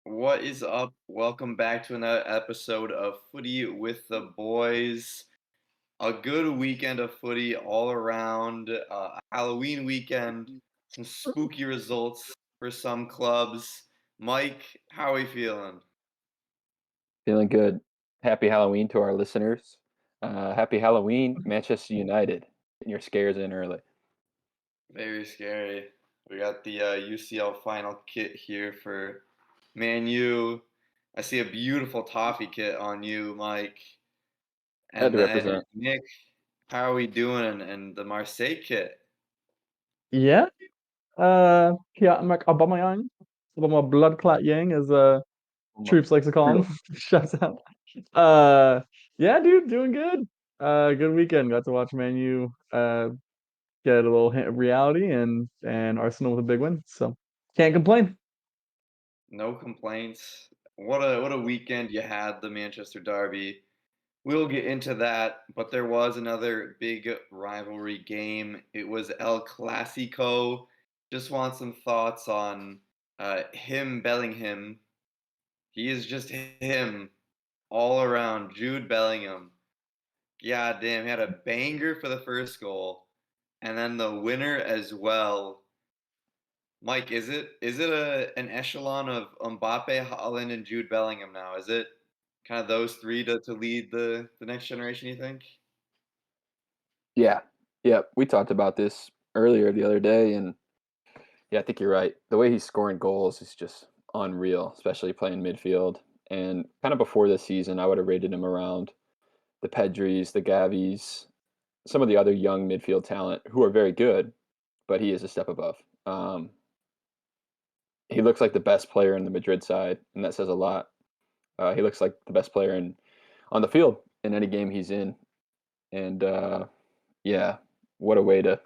What is up? Welcome back to another episode of Footy with the Boys. A good weekend of footy all around. A Halloween weekend, some spooky results for some clubs. Mike, how are we feeling? Feeling good. Happy Halloween to our listeners. Happy Halloween, Manchester United. Getting your scares in early. Very scary. We got the UCL final kit here for Man U. I see a beautiful toffee kit on you, Mike. Had And to then represent. Nick, how are we doing in the Marseille kit? Yeah, Pierre-Emerick Aubameyang, Aubameyang blood clot Yang, as Almost troops likes to call him. brutal. Shouts out. Yeah, dude, doing good. Good weekend. Got to watch Man U get a little hint of reality and Arsenal with a big win. So can't complain. No complaints. What a weekend you had, the Manchester Derby. We'll get into that, but there was another big rivalry game. It was El Clasico. Just want some thoughts on him Bellingham. He is just him all around. Jude Bellingham. God damn, he had a banger for the first goal, and then the winner as well. Mike, is it an echelon of Mbappe, Haaland, and Jude Bellingham now? Is it kind of those three to lead the next generation, you think? Yeah. Yeah. We talked about this earlier the other day, and yeah, I think you're right. The way he's scoring goals is just unreal, especially playing midfield. And kind of before this season, I would have rated him around the Pedris, the Gavis, some of the other young midfield talent who are very good, but he is a step above. He looks like the best player in the Madrid side, and that says a lot. He looks like the best player on the field in any game he's in, and yeah, what a way to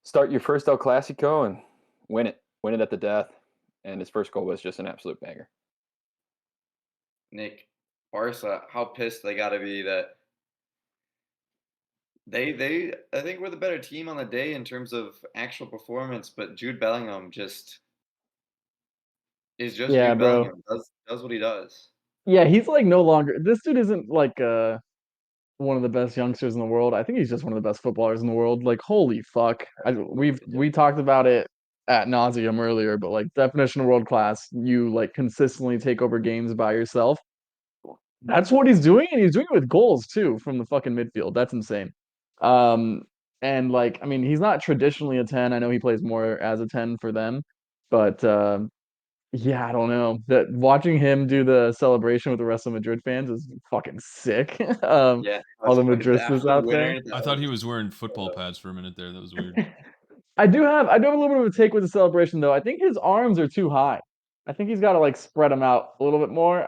start your first El Clasico and win it at the death. And his first goal was just an absolute banger. Nick, Barca, how pissed they got to be that they I think we're the better team on the day in terms of actual performance, but Jude Bellingham just is just Yeah, Jude bro. Bellingham. Does what he does. Yeah, he's like no longer. This dude isn't like one of the best youngsters in the world. I think he's just one of the best footballers in the world. Like, holy fuck. Absolutely We talked about it at nauseum earlier, but like definition of world class, you like consistently take over games by yourself. That's what he's doing, and he's doing it with goals too from the fucking midfield. That's insane. Um, and like, I mean, he's not traditionally a 10. I know he plays more as a 10 for them, but yeah, I don't know. That watching him do the celebration with the rest of Madrid fans is fucking sick. Yeah, All the the Madristas absolute out there. winner. I That thought he was was wearing football pads for a minute there. That was weird. I do have a little bit of a take with the celebration though. I think his arms are too high. I think he's got to like spread them out a little bit more.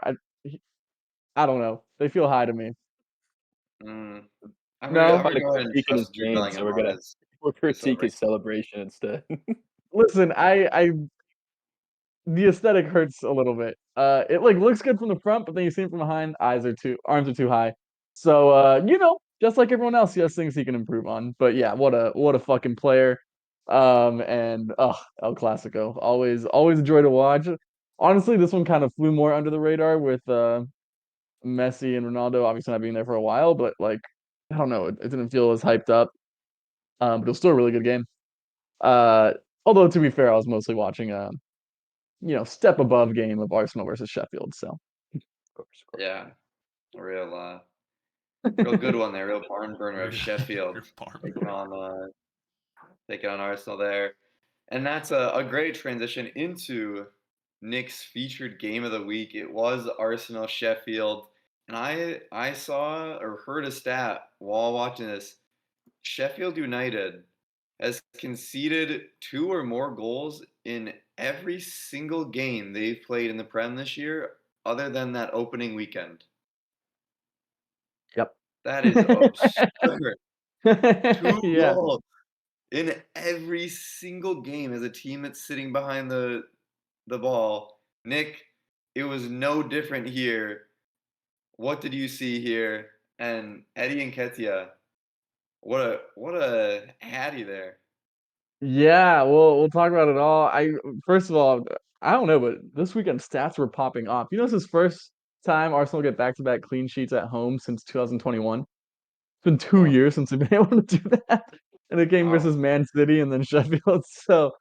I don't know. They feel high to me. mm, I'm No, Trying gonna to go ahead and critique in his trust Jude game, so Bellingham on we'll his critique his celebration. celebration instead. listen, I the aesthetic hurts a little bit. It like looks good from the front, but then you see it from behind, arms are too high. So just like everyone else, he has things he can improve on. But yeah, what a fucking player. And El Clasico, always a joy to watch. Honestly, this one kind of flew more under the radar with Messi and Ronaldo obviously not being there for a while, but like I don't know, it didn't feel as hyped up. But it was still a really good game. Uh, although to be fair, I was mostly watching step above game of Arsenal versus Sheffield. So Of course. Yeah, a real good one there, real barn burner of Weird, Sheffield weird farmer. taking on taking on Arsenal there. And that's a great transition into Nick's featured game of the week. It was Arsenal Sheffield. And I saw or heard a stat while watching this. Sheffield United has conceded two or more goals in every single game they've played in the Prem this year, other than that opening weekend. yep. That is absurd. Two Yeah. goals in every single game as a team that's sitting behind the ball. Nick, it was no different here. What did you see here? And Eddie and Ketia, what a hattie there. Yeah, we'll talk about it all. I first of all, I don't know, but this weekend stats were popping off. You know, it's his first time Arsenal get back-to-back clean sheets at home since 2021. It's been 2 Wow. years since they've been able to do that in a game Wow. versus Man City and then Sheffield. So,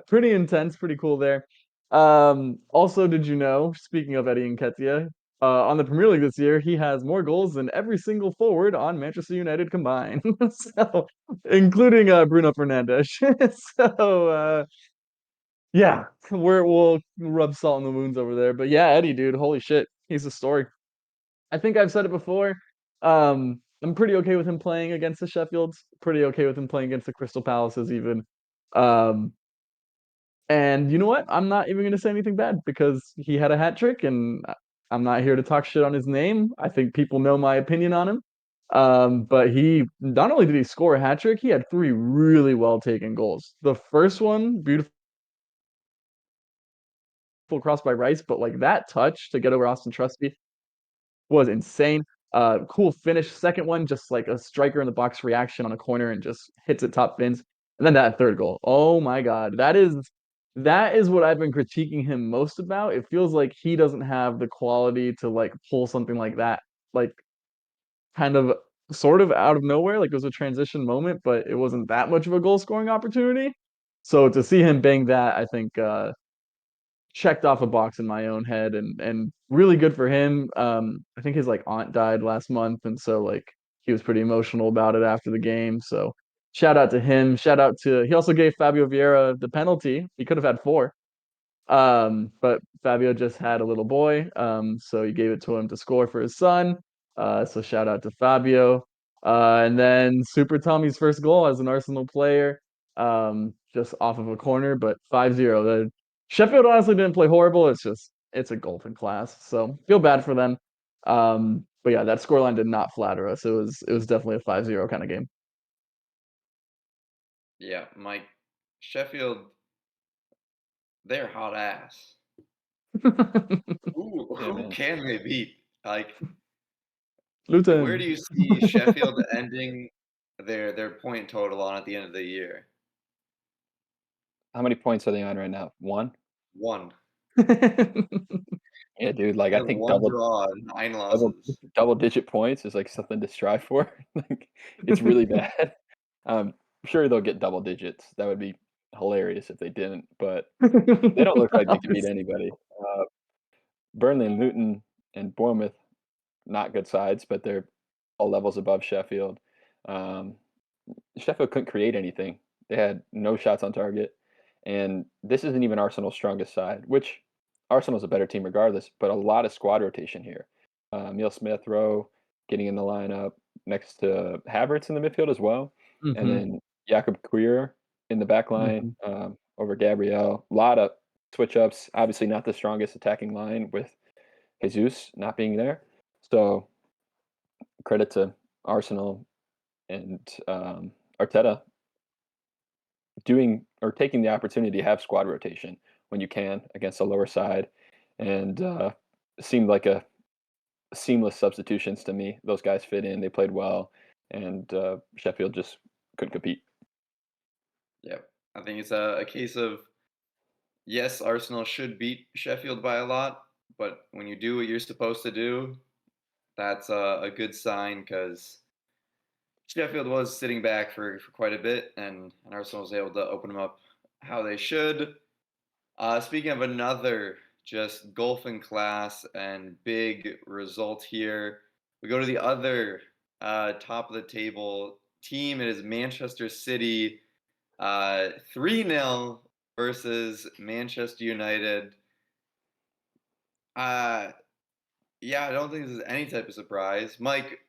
pretty intense, pretty cool there. Also, did you know, speaking of Eddie Nketiah, on the Premier League this year, he has more goals than every single forward on Manchester United combined. So, including Bruno Fernandes. So, yeah, we'll rub salt in the wounds over there. But yeah, Eddie, dude, holy shit, he's a story. I think I've said it before. I'm pretty okay with him playing against the Sheffields. Pretty okay with him playing against the Crystal Palaces, even. Um, and you know what? I'm not even gonna say anything bad because he had a hat trick, and I'm not here to talk shit on his name. I think people know my opinion on him. But he not only did he score a hat trick, he had three really well taken goals. The first one, beautiful cross by Rice, but like that touch to get over Austin Trusty was insane. Cool finish. Second one, just like a striker in the box reaction on a corner and just hits it top bins. And then that third goal. Oh my God. That is what I've been critiquing him most about. It feels like he doesn't have the quality to like pull something like that, like kind of sort of out of nowhere. Like it was a transition moment, but it wasn't that much of a goal scoring opportunity. So to see him bang that, I think checked off a box in my own head and really good for him. I think his like aunt died last month, and so like he was pretty emotional about it after the game. So shout out to him. Shout out to he also gave Fabio Vieira the penalty. He could have had four. But Fabio just had a little boy, so he gave it to him to score for his son. So shout out to Fabio. And then Super Tommy's first goal as an Arsenal player, just off of a corner, but 5-0. The Sheffield honestly didn't play horrible. It's a golfing class, so feel bad for them. But yeah, that scoreline did not flatter us. It was definitely a 5-0 kind of game. Yeah, Mike. Sheffield, they're hot ass. Yeah, Who man. can they beat? Like, where do Luton. you see Sheffield ending their point total on at the end of the year? How many points are they on right now? 1? One. Yeah, dude. Like They I have think one draw and 9 double losses. double-digit points is like something to strive for. Like it's really bad. Sure they'll get double digits. That would be hilarious if they didn't, but they don't look like they can beat anybody. Burnley and Luton and Bournemouth, not good sides, but they're all levels above Sheffield. Um, Sheffield couldn't create anything. They had no shots on target, and this isn't even Arsenal's strongest side, which Arsenal's a better team regardless, but a lot of squad rotation here. Neil Smith Rowe getting in the lineup next to Havertz in the midfield as well, and Mhm, then Jakob Queer in the back line mhm. over Gabriel. A lot of switch ups. Obviously, not the strongest attacking line with Jesus not being there. So credit to Arsenal and Arteta doing or taking the opportunity to have squad rotation when you can against a lower side, and seemed like a seamless substitutions to me. Those guys fit in, they played well, and Sheffield just couldn't compete. Yep. I think it's a case of yes, Arsenal should beat Sheffield by a lot, but when you do what you're supposed to do, that's a good sign because Sheffield was sitting back for quite a bit, and Arsenal was able to open them up how they should. Speaking of another just golfing class and big result here, we go to the other top of the table team. It is Manchester City, 3-0 versus Manchester United. Uh, yeah, I don't think this is any type of surprise. Mike,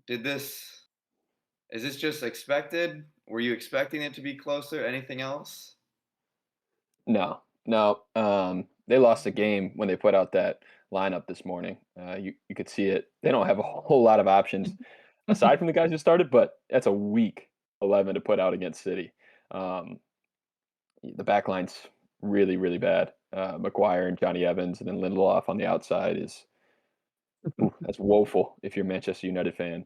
did this, is this just expected? Were you expecting it to be closer? Anything else? No, no, they lost a game when they put out that lineup this morning. You could see it. They don't have a whole lot of options aside from the guys who started, but that's a weak 11 to put out against City. Um, the back line's really, really bad. McGuire and Johnny Evans, and then Lindelof on the outside is that's woeful if you're a Manchester United fan.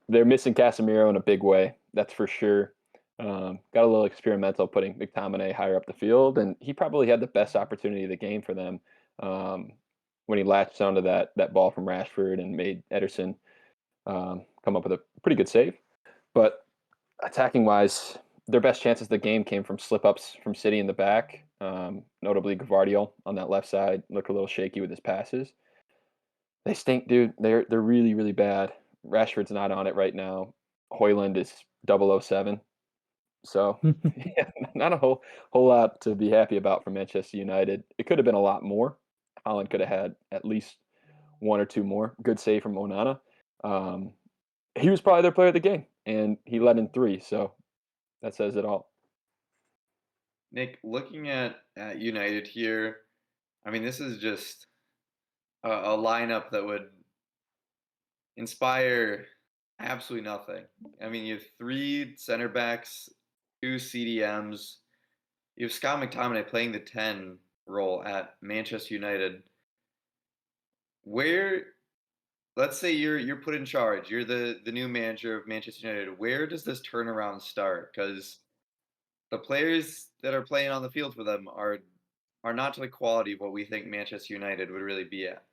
They're missing Casemiro in a big way, that's for sure. Got a little experimental putting McTominay higher up the field, and he probably had the best opportunity of the game for them um, when he latched onto that ball from Rashford and made Ederson come up with a pretty good save. But attacking wise, their best chances of the game came from slip ups from City in the back. Notably, Gvardiol on that left side looked a little shaky with his passes. They stink, dude. They're really really bad. Rashford's not on it right now. Hoyland is 007. So yeah, not a whole lot to be happy about for Manchester United. It could have been a lot more. Holland could have had at least one or two more. Good save from Onana. Um, he was probably their player of the game, and he led in three. So that says it all. Nick, looking at United here, I mean, this is just a lineup that would inspire absolutely nothing. I mean, you have three center backs, two CDMs. You have Scott McTominay playing the 10 role at Manchester United. Where, let's say you're put in charge, you're the new manager of Manchester United. Where does this turnaround start? Because the players that are playing on the field for them are not to the quality of what we think Manchester United would really be at.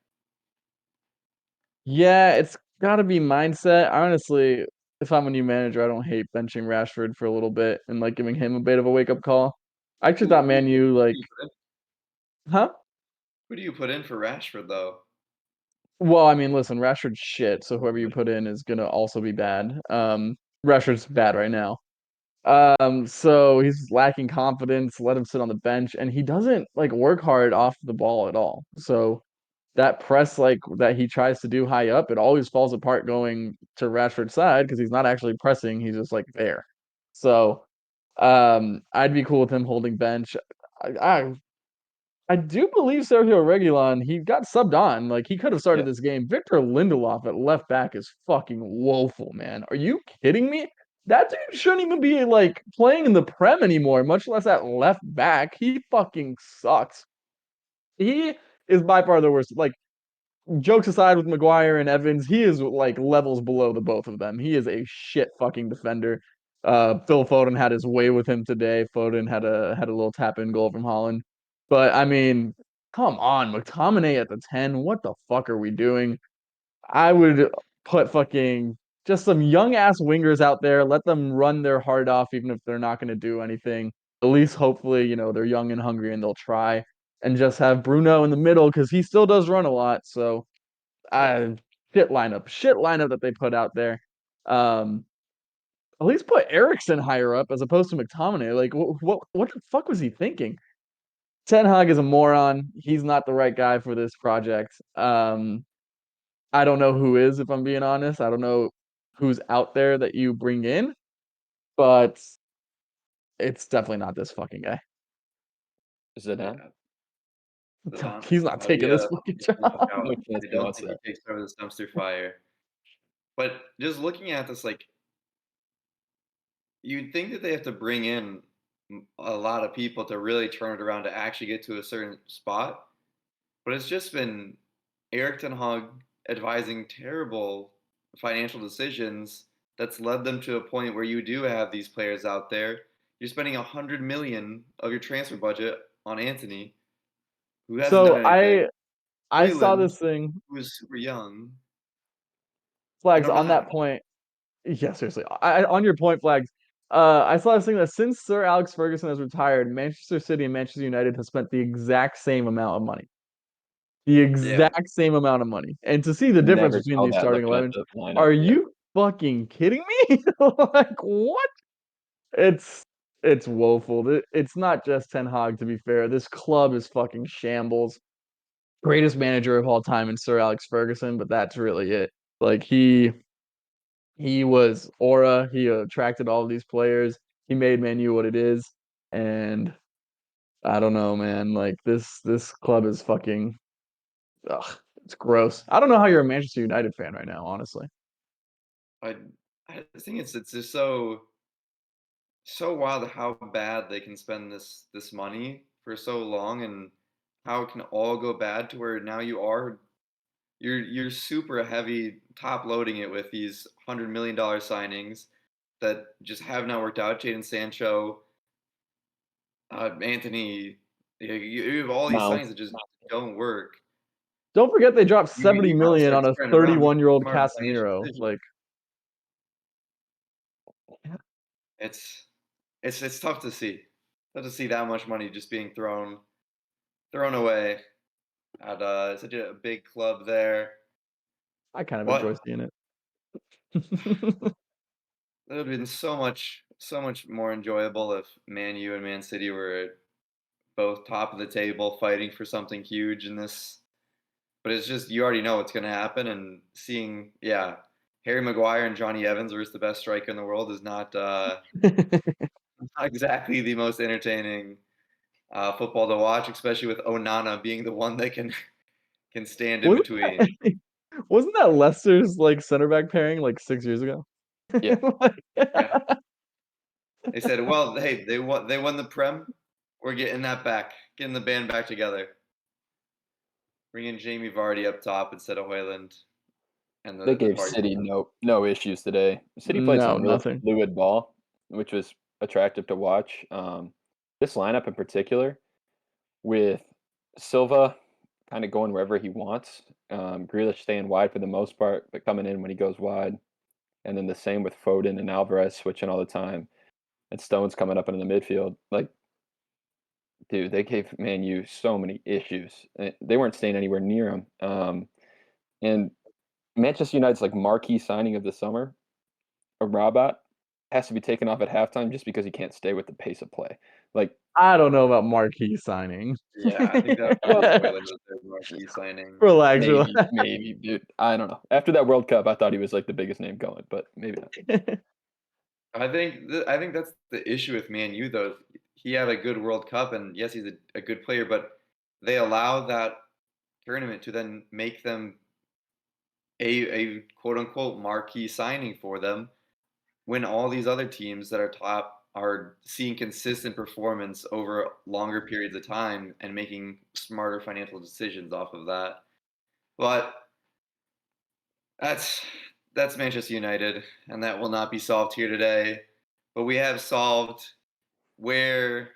Yeah, it's gotta be mindset. Honestly, if I'm a new manager, I don't hate benching Rashford for a little bit and, like, giving him a bit of a wake-up call. I actually thought Man U, Who like do you put in? Huh? Who do you put in for Rashford though? Well, I mean, listen, Rashford's shit, so whoever you put in is gonna also be bad. Rashford's bad right now. So he's lacking confidence, let him sit on the bench, and he doesn't, like, work hard off the ball at all. So that press, like, that he tries to do high up, it always falls apart going to Rashford's side because he's not actually pressing, he's just, like, there. So, I'd be cool with him holding bench. I I do believe Sergio Reguilon, he got subbed on, like, he could have started Yeah, this game. Victor Lindelof at left back is fucking woeful, man. Are you kidding me? That dude shouldn't even be, like, playing in the Prem anymore, much less at left back. He fucking sucks. He is by far the worst. Like, jokes aside with Maguire and Evans, he is, like, levels below the both of them. He is a shit fucking defender. Phil Foden had his way with him today. Foden had a little tap in goal from Holland. But I mean, come on, McTominay at the 10. What the fuck are we doing? I would put fucking just some young ass wingers out there, let them run their heart off even if they're not gonna do anything. At least hopefully, they're young and hungry and they'll try. And just have Bruno in the middle because he still does run a lot. So uh, shit lineup that they put out there. Um, at least put Ericsson higher up as opposed to McTominay. Like, what the fuck was he thinking? Ten Hag is a moron. He's not the right guy for this project. I don't know who is, if I'm being honest. I don't know who's out there that you bring in, but it's definitely not this fucking guy. Zidane. Yeah, Zidane. He's not Oh taking yeah, this fucking no job. No doubt. chance I he don't wants think that. he takes over the dumpster fire. But just looking at this, like you'd think that they have to bring in a lot of people to really turn it around to actually get to a certain spot. But it's just been Eric Ten Hag advising terrible financial decisions that's led them to a point where you do have these players out there. You're spending 100 million of your transfer budget on Anthony, who hasn't done So anything. I saw Hoyland, this thing, who is super young. I Flags, don't know on that how. point. Yeah, seriously. On your point, Flags, I saw this thing that since Sir Alex Ferguson has retired, Manchester City and Manchester United have spent the exact same amount of money. The Yeah, exact same amount of money. And to see the difference Never between tell these that starting looking at 11s, the lineup. are Yeah, you fucking kidding me? Like, what? It's it's woeful. It's not just Ten Hag, to be fair. This club is fucking shambles. Greatest manager of all time in Sir Alex Ferguson, but that's really it. Like, he was aura. He attracted all of these players. He made Man U what it is, and I don't know, man. Like, this club is fucking ugh, it's gross. I don't know how you're a Manchester United fan right now, honestly. I I think it's just so wild how bad they can spend this money for so long and how it can all go bad to where now you're super heavy top loading it with these $100 million signings. that just have not worked out. Jadon Sancho, Anthony. You have all these Mount. signings that just don't work. Don't forget they dropped You 70 gotta million start on a turning around, making 31-year-old smart financial Casemiro. decisions. Like, It's tough to see. Tough to see that much money just being thrown away at such a big club there. I kind of enjoy What seeing it. it would have been so much more enjoyable if Man U and Man City were both top of the table fighting for something huge in this. But it's just you already know what's going to happen, and seeing Harry Maguire and Johnny Evans versus the best striker in the world is not exactly the most entertaining football to watch, especially with Onana being the one that can stand in Wasn't between. that, wasn't that Leicester's like center back pairing like 6 years ago? Yeah. Like, Yeah, they said, "Well, hey, they won the Prem. We're getting that back, getting the band back together, bringing Jamie Vardy up top instead of Hoyland and They the gave party." City no issues today. City played no, some really nothing. fluid ball, which was attractive to watch. This lineup in particular, with Silva kind of going wherever he wants, Grealish staying wide for the most part, but coming in when he goes wide, and then the same with Foden and Alvarez switching all the time, and Stones coming up into the midfield. Like, dude, they gave Man U so many issues. They weren't staying anywhere near him. And Manchester United's like marquee signing of the summer, a Rabat, has to be taken off at halftime just because he can't stay with the pace of play. Like, I don't know about marquee signing. Yeah, I think that well, Hoyland was their marquee signing. Relax, maybe, dude. I don't know. After that World Cup, I thought he was like the biggest name going, but maybe not. relax. I think that's the issue with Man U though. He had a good World Cup, and yes, he's a good player, but they allow that tournament to then make them a quote unquote marquee signing for them when all these other teams that are top are seeing consistent performance over longer periods of time and making smarter financial decisions off of that. But that's that's Manchester United, and that will not be solved here today. But we have solved where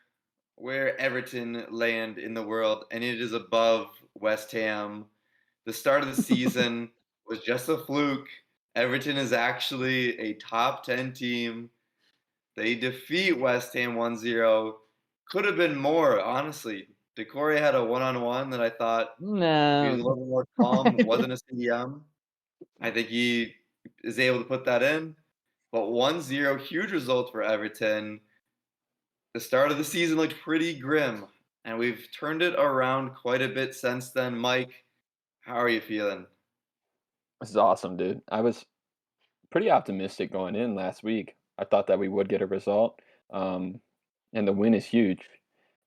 Everton land in the world, and it is above West Ham. The start of the season was just a fluke. Everton is actually a top 10 team. They defeat West Ham 1-0. Could have been more, honestly. Decore had a one-on-one that I thought, if he was a No. little more calm, wasn't a CDM. I think he is able to put that in. But 1-0, huge result for Everton. The start of the season looked pretty grim, and we've turned it around quite a bit since then. Mike, how are you feeling? This is awesome, dude. I was pretty optimistic going in last week. I thought that we would get a result, um, and the win is huge.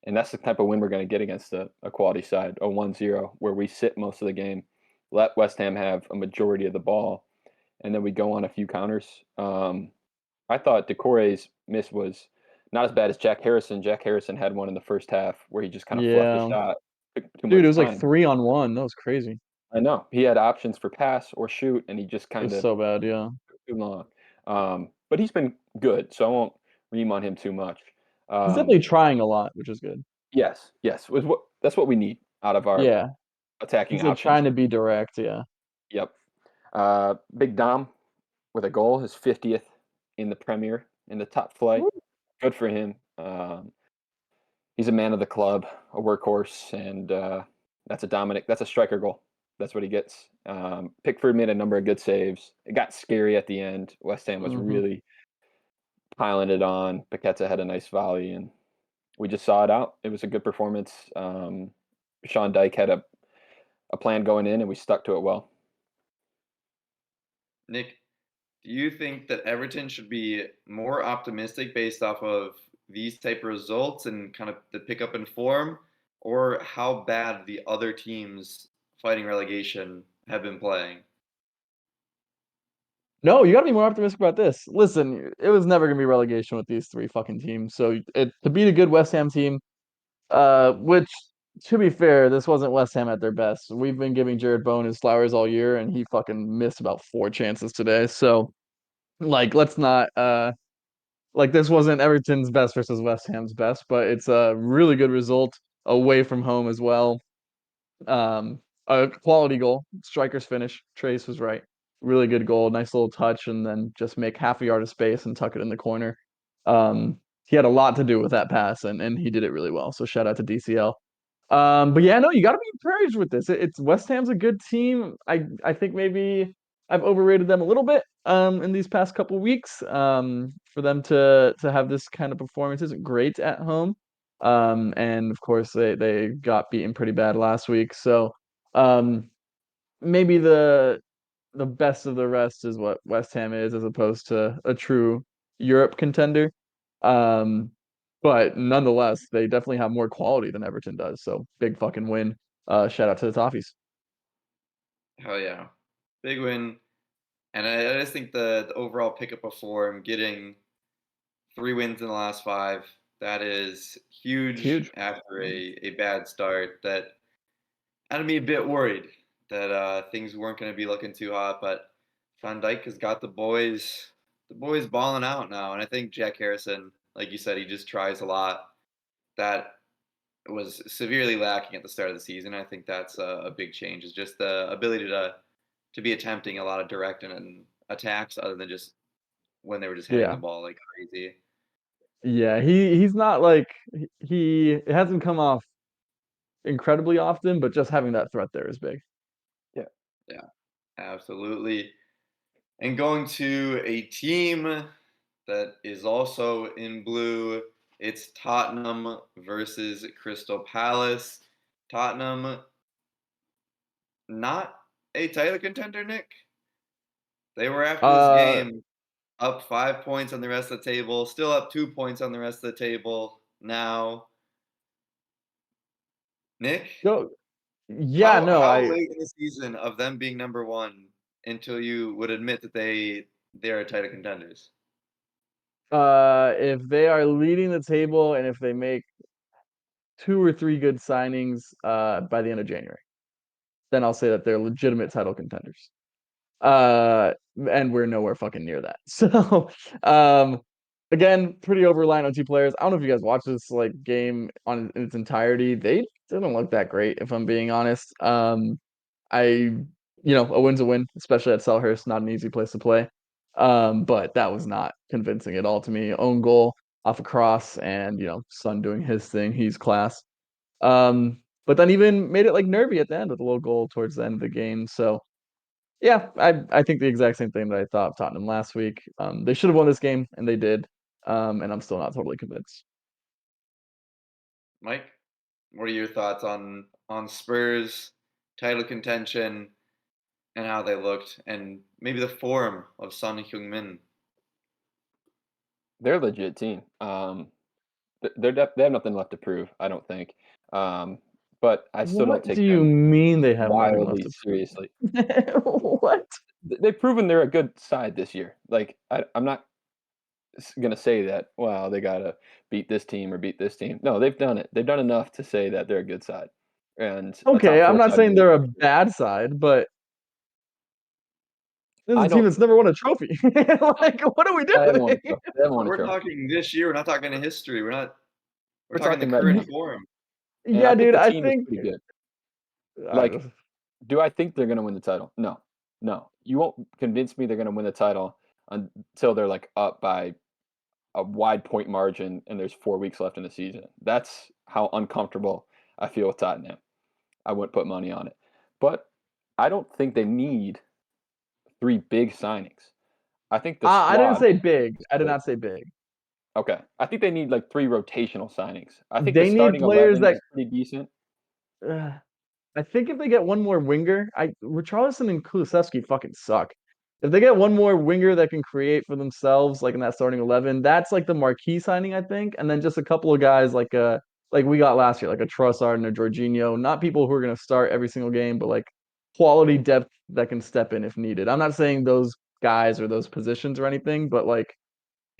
And that's the type of win we're going to get against a quality side, a 1-0, where we sit most of the game, let West Ham have a majority of the ball, and then we go on a few counters. I thought Decore's miss was not as bad as Jack Harrison. Jack Harrison had one in the first half where he just kind of fluffed the Yeah. shot, took too Dude, it much was like time. 3-on-1. That was crazy. I know he had options for pass or shoot, and he just It kind was of so bad, yeah. took too long. But he's been good, so I won't ream on him too much. He's Um, definitely trying a lot, which is good. yes, that's what we need out of our Yeah. attacking He's like options. trying to be direct, yeah. Yep. Big Dom with a goal, his 50th in the Premier, in the top flight. Woo. Good for him. He's a man of the club, a workhorse, and that's a striker goal. That's what he gets. Pickford made a number of good saves. It got scary at the end. West Ham was Mhm. really piling it on. Paqueta had a nice volley, and we just saw it out. It was a good performance. Sean Dyke had a plan going in, and we stuck to it well. Nick, do you think that Everton should be more optimistic based off of these type of results and kind of the pickup in form, or how bad the other teams fighting relegation have been playing? No, you gotta be more optimistic about this. Listen, it was never gonna be relegation with these 3 fucking teams, so to beat a good West Ham team, which, to be fair, this wasn't West Ham at their best. We've been giving Jared Bowen his flowers all year, and he fucking missed about 4 chances today, so, like, let's not Like this wasn't Everton's best versus West Ham's best, but it's a really good result away from home as well. A quality goal, striker's finish. Trace was right. Really good goal, nice little touch, and then just make half a yard of space and tuck it in the corner. He had a lot to do with that pass, and he did it really well. So shout out to DCL. But yeah, no, you got to be encouraged with this. It's West Ham's a good team. I think maybe I've overrated them a little bit in these past couple weeks. For them to have this kind of performance isn't great at home. And of course they got beaten pretty bad last week. So um maybe the best of the rest is what West Ham is as opposed to a true Europe contender. Um but nonetheless, they definitely have more quality than Everton does. So big fucking win. Shout out to the Toffees. Hell yeah, big win. And I just think the overall pickup of form, getting 3 wins in the last 5, that is It's huge huge. after a bad start. That had me a bit worried that things weren't going to be looking too hot. But Van Dijk has got the boys balling out now. And I think Jack Harrison, like you said, he just tries a lot. That was severely lacking at the start of the season. I think that's a big change. Is just the ability to be attempting a lot of direct and attacks other than just when they were just heading the Yeah. ball like crazy. Yeah, he's not like he it hasn't come off incredibly often, but just having that threat there is big. Yeah. Yeah, absolutely. And going to a team that is also in blue, it's Tottenham versus Crystal Palace. Tottenham, not a title contender, Nick. They were after this Uh, game up 5 points on the rest of the table, still up 2 points on the rest of the table now. Nick, go. Yeah, how no, how I late in the season of them being number one until you would admit that they're title contenders? if they are leading the table and if they make 2 or 3 good signings by the end of January, then I'll say that they're legitimate title contenders. Uh, and we're nowhere fucking near that. So, um, again, pretty over-reliant on 2 players. I don't know if you guys watched this like game on in its entirety. They didn't look that great, if I'm being honest. I, a win's a win, especially at Selhurst, not an easy place to play. But that was not convincing at all to me. Own goal off a cross, and Son doing his thing. He's class. But then even made it like nervy at the end with a little goal towards the end of the game. So yeah, I think the exact same thing that I thought of Tottenham last week. They should have won this game, and they did. And I'm still not totally convinced. Mike, what are your thoughts on Spurs title contention and how they looked, and maybe the form of Son Heung-min? They're a legit team. They have nothing left to prove, I don't think. Um, but I still don't What do take you them mean they have nothing left wildly to seriously. prove? What? They've proven they're a good side this year. Like I'm not gonna say that. Wow, they gotta beat this team or beat this team. No, they've done it. They've done enough to say that they're a good side and a Okay, top I'm four not side in saying the league. they're a bad side, but this is I a team don't. that's never won a trophy. Like, what are we They haven't won a doing? trophy. They haven't But won a we're trophy. talking this year. We're not talking in history. We're We're talking the talking about current now, form. and I Yeah, think dude, the I team is think pretty good. uh, Like, do I think they're gonna win the title? No, no. You won't convince me they're gonna win the title until they're like up by a wide point margin and there's 4 weeks left in the season. That's how uncomfortable I feel with Tottenham. I wouldn't put money on it. But I don't think they need 3 big signings. I think the I didn't squad say big. is I did good. not say big. Okay. I think they need like 3 rotational signings. I think the They need starting players 11 that is pretty decent. uh, I think if they get one more winger, Richarlison and Kulusevski fucking suck. If they get one more winger that can create for themselves, like in that starting 11, that's like the marquee signing, I think. And then just a couple of guys like we got last year, like a Trossard and a Jorginho, not people who are going to start every single game, but like quality depth that can step in if needed. I'm not saying those guys or those positions or anything, but like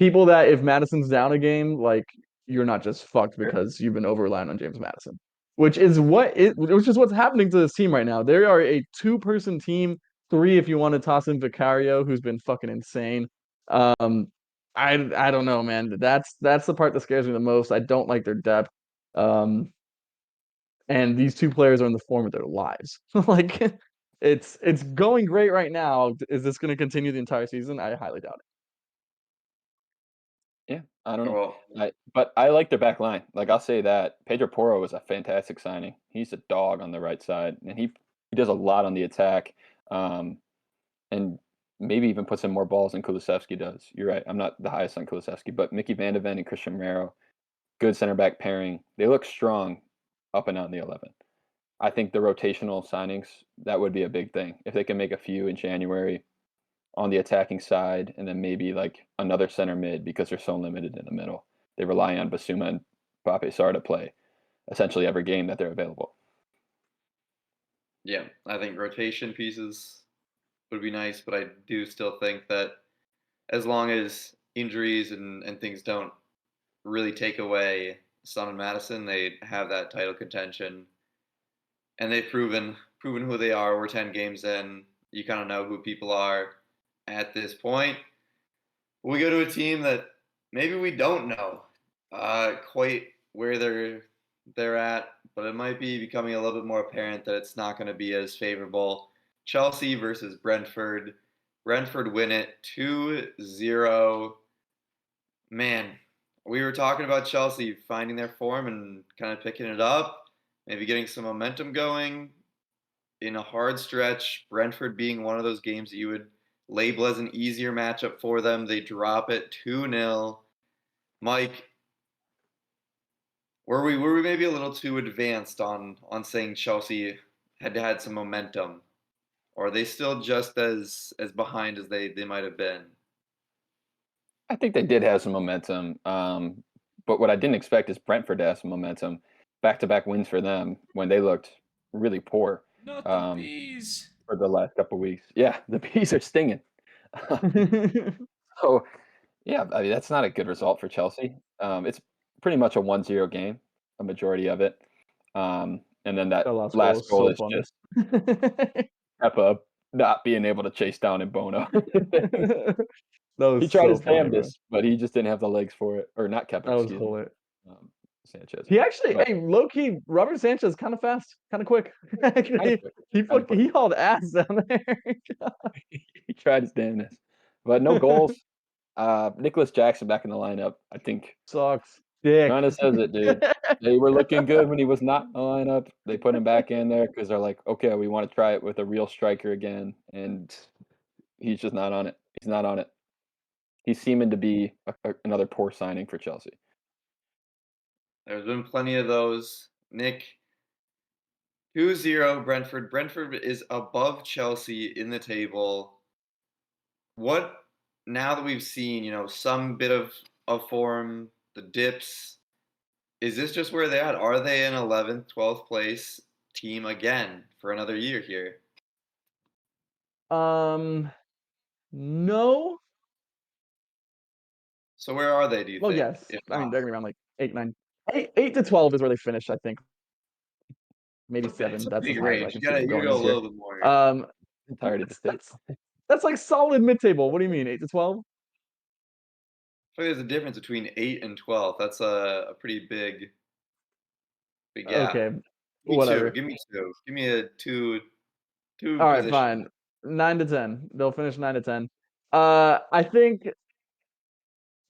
people that if Madison's down a game, like you're not just fucked because you've been over reliant on James Madison, which is what's happening to this team right now. They are a 2-person team, 3 if you want to toss in Vicario, who's been fucking insane. Um, I don't know, man. That's the part that scares me the most. I don't like their depth. Um, and these two players are in the form of their lives. Like it's going great right now. Is this going to continue the entire season? I highly doubt Yeah, I don't know. Well, But I like their back line. Like, I'll say that Pedro Porro was a fantastic signing. He's a dog on the right side, and he does a lot on the attack, and maybe even puts in more balls than Kulusevski does. You're right. I'm not the highest on Kulusevski, but Mickey Van de Ven and Christian Romero, good center back pairing. They look strong up and out in the 11. I think the rotational signings, that would be a big thing. If they can make a few in January on the attacking side, and then maybe like another center mid because they're so limited in the middle. They rely on Basuma and Pape Sarr to play essentially every game that they're available. yeah, I think rotation pieces would be nice, but I do still think that as long as injuries and things don't really take away Son and Madison, they have that title contention, and they've proven who they are. We're 10 games in. You kind of know who people are at this point. We go to a team that maybe we don't know quite where they're at, but it might be becoming a little bit more apparent that it's not going to be as favorable. Chelsea versus Brentford. Brentford win it 2-0. Man, we were talking about Chelsea finding their form and kind of picking it up, maybe getting some momentum going in a hard stretch. Brentford being one of those games that you would label as an easier matchup for them. They drop it 2-0. Mike, were we maybe a little too advanced on saying Chelsea had some momentum? Or are they still just as behind as they might have been? I think they did have some momentum, but what I didn't expect is Brentford to have some momentum. Back-to-back wins for them when they looked really poor Not the um, bees. for the last couple weeks. Yeah, the bees are stinging. it. So, yeah, I mean, that's not a good result for Chelsea. It's pretty much a 1-0 game, a majority of it. And then that That last goal last was goal so is funny. just Kepa not being able to chase down Bono. That He was tried so his funny, bro. damnedest, but he just didn't have the legs for it. Or not Kepa, That was excuse me. hilarious. Sanchez. He actually, But hey, low key, Robert Sanchez, kind of fast, kind of quick. kind of quick. Kind of quick. He hauled ass down there. He tried his damnedest. But no goals. Nicholas Jackson back in the lineup. I think Sucks dick. kind of says it, dude. They were looking good when he was not in the lineup. They put him back in there because they're like, okay, we want to try it with a real striker again. And he's just not on it. He's not on it. He's seeming to be another poor signing for Chelsea. There's been plenty of those. Nick, 2-0 Brentford. Brentford is above Chelsea in the table. What now that we've seen, some bit of form, the dips, is this just where they're at? Are they an 11th, 12th place team again for another year here? Um, no. So where are they, do you Well, think? yes. If I mean, not, they're gonna be around like 8, 9, 8 to 12 is where they finish. I think maybe that's 7. a That's as big high as I range. can You see gotta them you going go a this year. little bit more. I'm tired of this thing. That's like solid mid-table. What do you mean, 8 to 12? I think there's a difference between 8 and 12. That's a pretty big gap. Okay, Give me two. whatever. Give me two. Give me a two All right, position. fine. 9 to 10. They'll finish 9 to 10. I think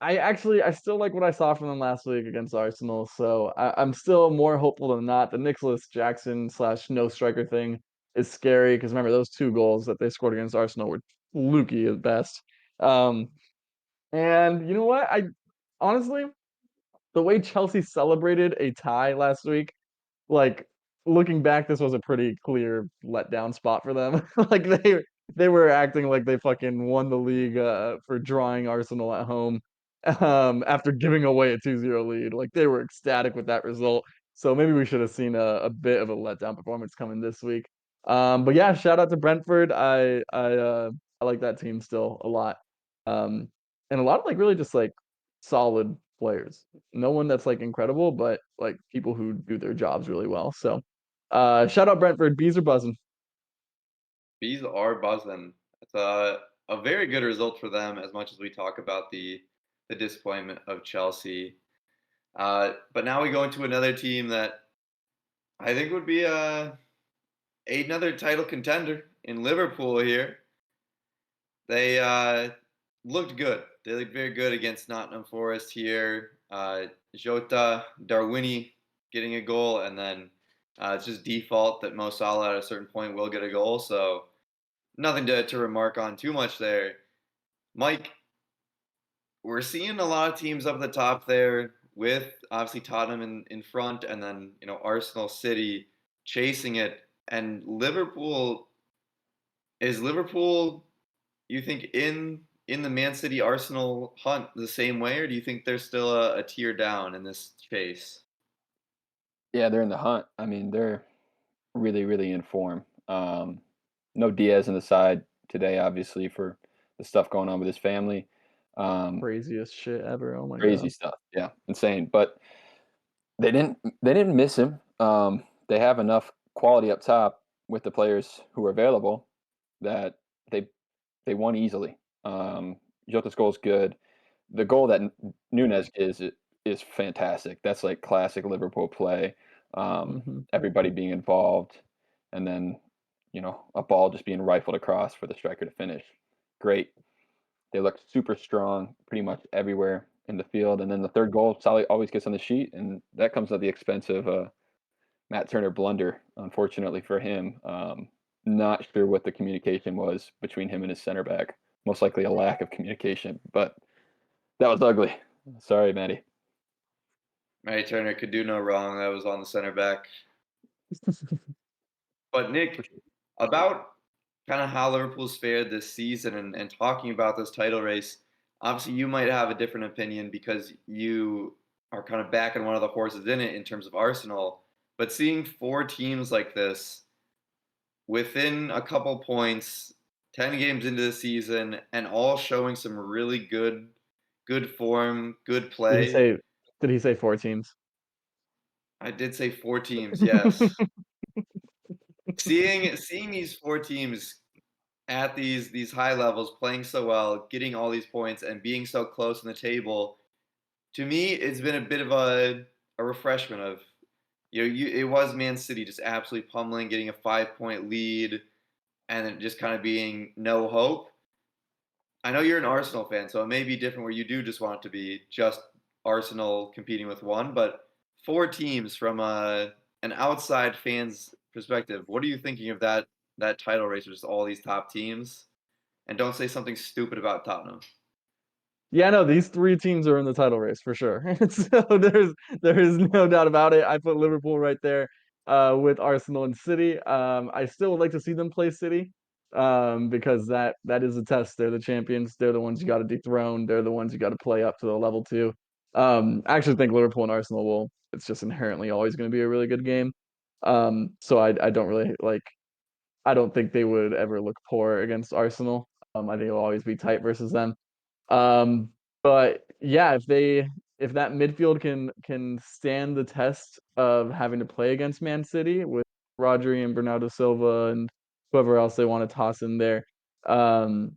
I still like what I saw from them last week against Arsenal, so I'm still more hopeful than not. The Nicholas Jackson slash no striker thing is scary because remember those 2 goals that they scored against Arsenal were fluky at best. Um, and you know what? I honestly, the way Chelsea celebrated a tie last week, like looking back, this was a pretty clear letdown spot for them. Like they were acting like they fucking won the league for drawing Arsenal at home after giving away a 2-0 lead. Like they were ecstatic with that result. So maybe we should have seen a bit of a letdown performance coming this week. But yeah, shout out to Brentford. I like that team still a lot. And a lot of like really just like solid players. No one that's like incredible, but like people who do their jobs really well. So shout out Brentford. Bees are buzzing. Bees are buzzing. It's a very good result for them. As much as we talk about the the disappointment of Chelsea. But now we go into another team that I think would be another title contender in Liverpool here. They looked good. They looked very good against Nottingham Forest here. Jota, Darwini getting a goal, and then it's just default that Mo Salah at a certain point will get a goal. So nothing to remark on too much there. Mike, we're seeing a lot of teams up at the top there with obviously Tottenham in front, and then Arsenal, City chasing it, and Liverpool, you think in the Man City Arsenal hunt the same way, or do you think they're still a tier down in this chase? Yeah, they're in the hunt. I mean, they're really, really in form. No Diaz in the side today, obviously, for the stuff going on with his family. Um, Craziest shit ever. Oh my Crazy god. stuff. Yeah, insane. But they didn't miss him. They have enough quality up top with the players who are available that they they won easily. Jota's goal is good. The goal that Nunez is fantastic. That's like classic Liverpool play. Hmm. Everybody being involved, and then a ball just being rifled across for the striker to finish. Great. They look super strong pretty much everywhere in the field. And then the third goal, Sally always gets on the sheet, and that comes at the expense of Matt Turner blunder, unfortunately for him. Not sure what the communication was between him and his center back. Most likely a lack of communication, but that was ugly. Sorry, Maddie. Matty Turner could do no wrong. That was on the center back. But For Nick, sure. about kind of how Liverpool's fared this season and talking about this title race, obviously you might have a different opinion because you are kind of backing one of the horses in it in terms of Arsenal. But seeing four teams like this within a couple points, 10 games into the season, and all showing some really good form, good Did he play. say? Did he say 4 teams? I did say four teams, yes. Seeing these four teams at these high levels, playing so well, getting all these points, and being so close in the table, to me, it's been a bit of a refreshment of it was Man City just absolutely pummeling, getting a 5 point lead, and then just kind of being no hope. I know you're an Arsenal fan, so it may be different where you do just want it to be just Arsenal competing with one, but four teams from an outside fan's perspective, what are you thinking of that title race with just all these top teams? And don't say something stupid about Tottenham. Yeah, no, these 3 teams are in the title race for sure. So there is no doubt about it. I put Liverpool right there with Arsenal and City. I still would like to see them play City because that is a test. They're the champions. They're the ones you got to dethrone. They're the ones you got to play up to the level to. I actually think Liverpool and Arsenal will. It's just inherently always going to be a really good game. So I don't really like. I don't think they would ever look poor against Arsenal. I think it'll always be tight versus them. Um, but yeah, if that midfield can stand the test of having to play against Man City with Rodri and Bernardo Silva and whoever else they want to toss in there, um,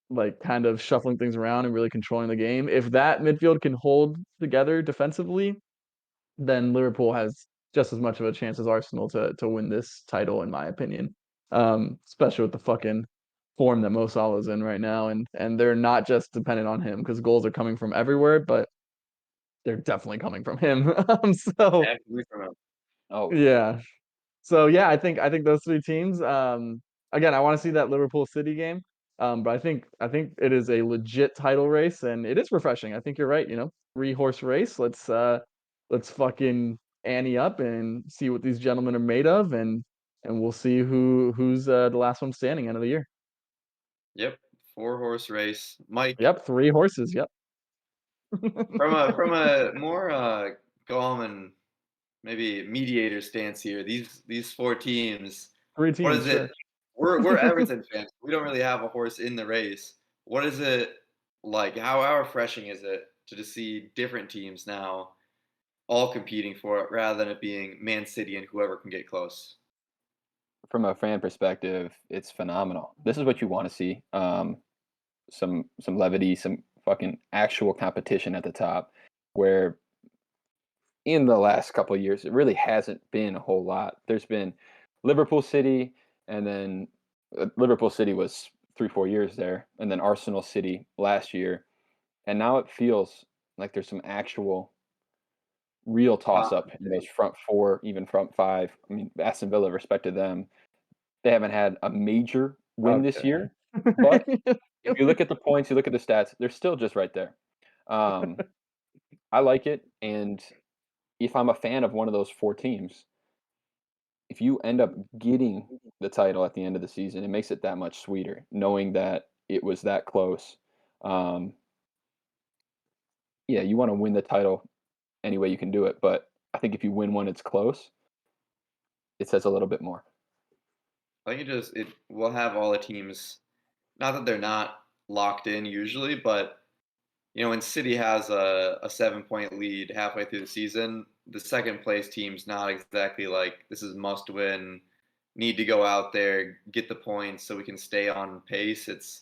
like kind of shuffling things around and really controlling the game. If that midfield can hold together defensively, then Liverpool has just as much of a chance as Arsenal to win this title, in my opinion. Especially with the fucking form that Mo Salah's in right now, and they're not just dependent on him because goals are coming from everywhere, but they're definitely coming from him. So Absolutely from him. Oh, for sure. yeah, so yeah, I think those 3 teams. Again, I want to see that Liverpool City game. But I think it is a legit title race, and it is refreshing. I think you're right. 3 horse race. Let's fucking ante up and see what these gentlemen are made of, and we'll see who's the last one standing end of the year. Yep, four-horse race. Mike, Yep, 3 horses. Yep. from a more calm and maybe mediator stance here, these four teams, Three what teams, is it? sure. We're Everton fans. We don't really have a horse in the race. What is it like? How refreshing is it to just see different teams now all competing for it rather than it being Man City and whoever can get close? From a fan perspective, it's phenomenal. This is what you want to see. Some levity, some fucking actual competition at the top, where in the last couple of years, it really hasn't been a whole lot. There's been Liverpool City, and then Liverpool City was 3, 4 years there, and then Arsenal City last year, and now it feels like there's some actual real toss up in those front four, even front five. I mean, Aston Villa, respect to them, they haven't had a major win this Okay. year, but if you look at the points, you look at the stats, they're still just right there. Um, I like it, and if I'm a fan of one of those 4 teams, if you end up getting the title at the end of the season, it makes it that much sweeter knowing that it was that close. Um, yeah, you wanna win the title any way you can do it, but I think if you win one, it's close, it says a little bit more. I think it will have all the teams. Not that they're not locked in usually, but when City has a 7 point lead halfway through the season, the second place team's not exactly like this is must win, need to go out there, get the points so we can stay on pace. It's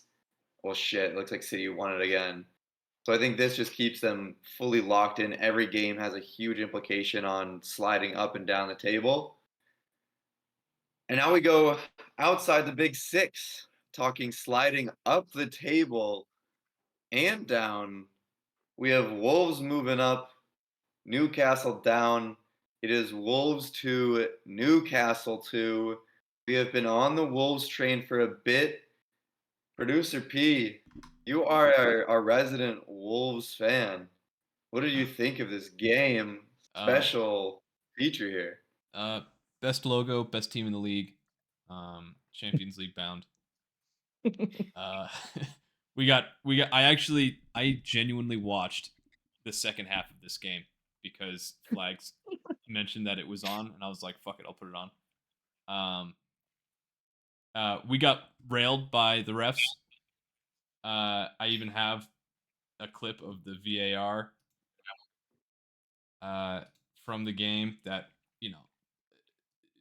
well shit, looks like City won it again. So I think this just keeps them fully locked in. Every game has a huge implication on sliding up and down the table. And now we go outside the big six, talking sliding up the table and down. We have Wolves moving up, Newcastle down. It is Wolves 2, Newcastle 2. We have been on the Wolves train for a bit. Producer P, you are our resident Wolves fan. What do you think of this game? Uh, Special feature here. Best logo, best team in the league, Champions League bound. Uh, we got. I genuinely watched the second half of this game because Flags mentioned that it was on, and I was like, "Fuck it, I'll put it on." We got railed by the refs. I even have a clip of the VAR from the game that you know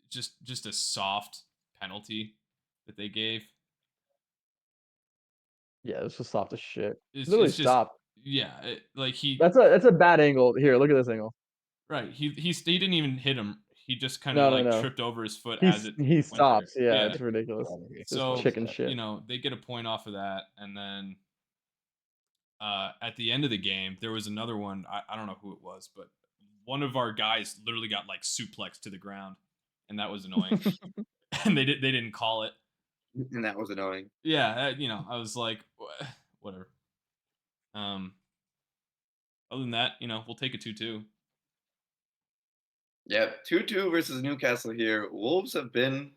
just a soft penalty that they gave. Yeah, this was soft as shit. Literally It's just stop. yeah, like he That's a bad angle. Here, look at this angle. right he didn't even hit him. He just kind of No, no, like no. tripped over his foot as it He went there. stops. Yeah, Yeah. it's ridiculous. Just So chicken shit. they get a point off of that, and then at the end of the game there was another one. I don't know who it was, but one of our guys literally got like suplexed to the ground, and that was annoying. And they didn't call it. And that was annoying. Yeah, I was like, whatever. Other than that, we'll take a 2-2. Yep, 2-2 versus Newcastle here. Wolves have been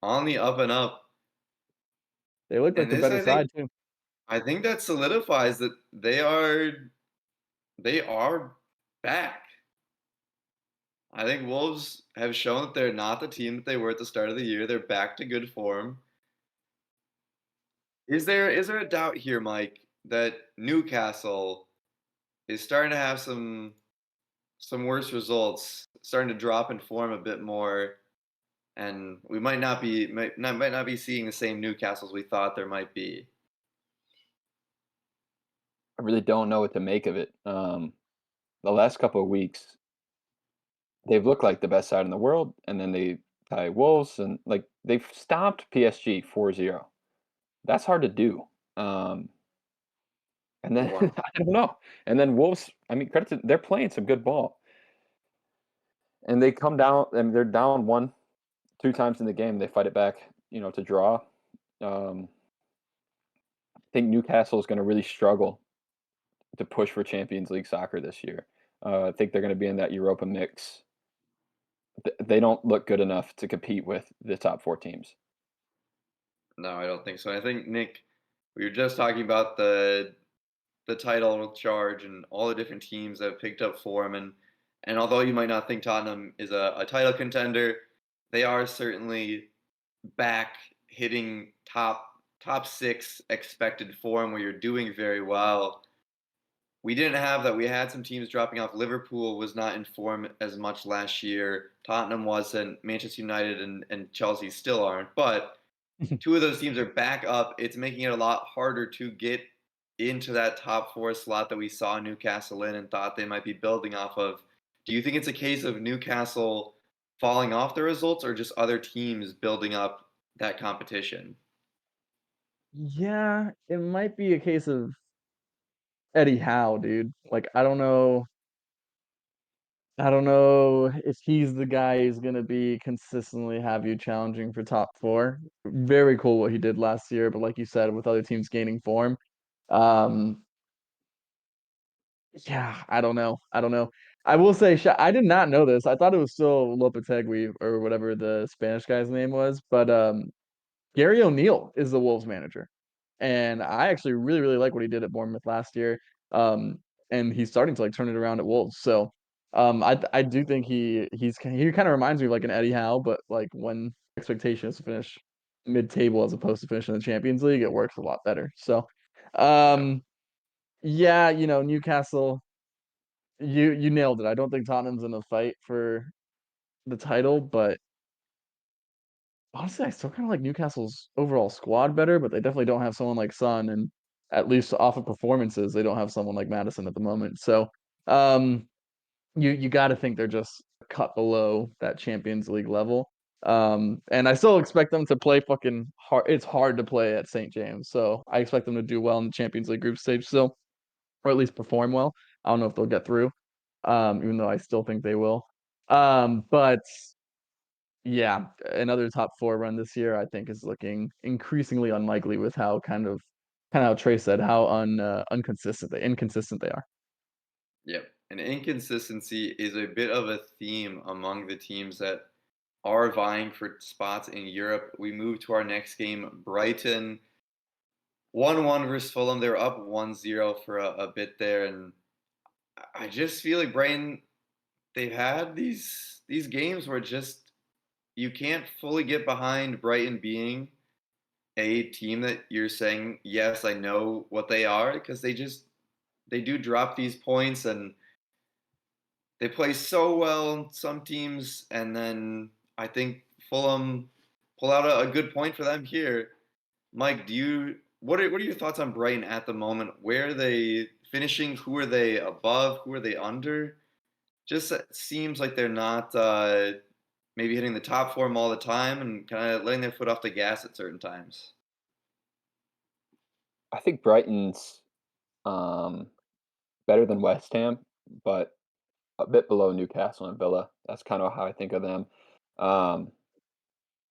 on the up and up. They look like And the this better side too. I think that solidifies that they are back. I think Wolves have shown that they're not the team that they were at the start of the year. They're back to good form. Is there a doubt here, Mike, that Newcastle is starting to have some worse results, starting to drop in form a bit more, and we might not be seeing the same Newcastles we thought there might be. I really don't know what to make of it. The last couple of weeks, they've looked like the best side in the world, and then they tie Wolves, and like they've stopped PSG 4-0. That's hard to do. Um, and then Wow. I don't know. And then Wolves, I mean, credit to they're playing some good ball. And they come down and they're down 1, 2 times in the game. They fight it back, to draw. Um, I think Newcastle is going to really struggle to push for Champions League soccer this year. I think they're going to be in that Europa mix. They don't look good enough to compete with the top 4 teams. No, I don't think so. I think Nick, we were just talking about the title charge and all the different teams that have picked up form, and although you might not think Tottenham is a title contender, they are certainly back hitting top six expected form where you're doing very well. We didn't have that. We had some teams dropping off. Liverpool was not in form as much last year. Tottenham wasn't. Manchester United and Chelsea still aren't. But two of those teams are back up. It's making it a lot harder to get into that top 4 slot that we saw Newcastle in and thought they might be building off of. Do you think it's a case of Newcastle falling off the results or just other teams building up that competition? Yeah, it might be a case of Eddie Howe, dude. Like, I don't know if he's the guy who's gonna be consistently have you challenging for top 4. Very cool what he did last year, but like you said, with other teams gaining form, um, yeah, I don't know. I don't know. I will say, I did not know this. I thought it was still Lopetegui or whatever the Spanish guy's name was, but Gary O'Neil is the Wolves manager, and I actually really, really like what he did at Bournemouth last year. Um, and he's starting to like turn it around at Wolves. So, I do think he kind of reminds me of like an Eddie Howe, but like when expectation is to finish mid-table as opposed to finishing the Champions League, it works a lot better. So, Yeah. yeah, Newcastle, you nailed it. I don't think Tottenham's in a fight for the title, but honestly, I still kinda like Newcastle's overall squad better, but they definitely don't have someone like Son, and at least off of performances, they don't have someone like Madison at the moment. So, um, you gotta think they're just a cut below that Champions League level. And I still expect them to play fucking hard. It's hard to play at St. James, so I expect them to do well in the Champions League group stage still, or at least perform well. I don't know if they'll get through, even though I still think they will. But yeah, another top 4 run this year, I think, is looking increasingly unlikely with how kinda how Trey said, how inconsistent they are. Yep. And inconsistency is a bit of a theme among the teams that are vying for spots in Europe. We move to our next game, Brighton 1-1 versus Fulham. They were up 1-0 for a bit there, and I just feel like Brighton, they've had these games where just you can't fully get behind Brighton being a team that you're saying, yes, I know what they are, because they do drop these points and they play so well some teams, and then I think Fulham pull out a good point for them here. Mike, what are your thoughts on Brighton at the moment? Where are they finishing? Who are they above? Who are they under? Just seems like they're not maybe hitting the top form all the time and kind of letting their foot off the gas at certain times. I think Brighton's um, better than West Ham, but a bit below Newcastle and Villa. That's kind of how I think of them. Um,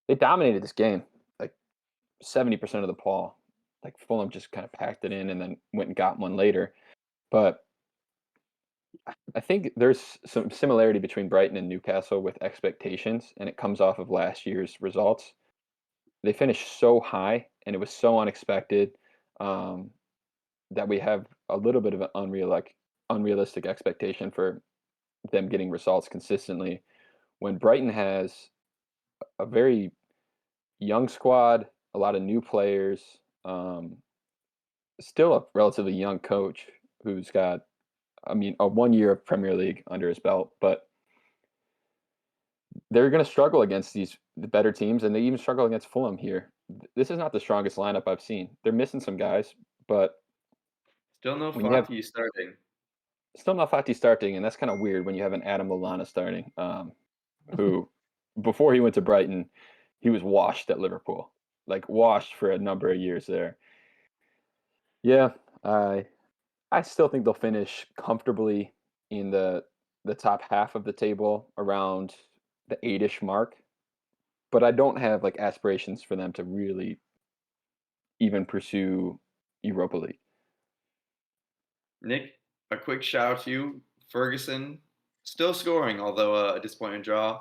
they dominated this game, like 70% of the ball. Like Fulham just kind of packed it in and then went and got one later. But I think there's some similarity between Brighton and Newcastle with expectations, and it comes off of last year's results. They finished so high, and it was so unexpected um, that we have a little bit of an unrealistic expectation for them getting results consistently. When Brighton has a very young squad, a lot of new players, still a relatively young coach who's got, I mean, a 1 year of Premier League under his belt, but they're going to struggle against the better teams, and they even struggle against Fulham here. This is not the strongest lineup I've seen. They're missing some guys, but Still no when you have Fati starting. still not Fati starting, and that's kind of weird when you have an Adam Lallana starting, who before he went to Brighton, he was washed at Liverpool, like washed for a number of years there. Yeah, I still think they'll finish comfortably in the top half of the table around the 8-ish mark, but I don't have like aspirations for them to really even pursue Europa League. Nick, a quick shout out to you. Ferguson still scoring, although a disappointing draw.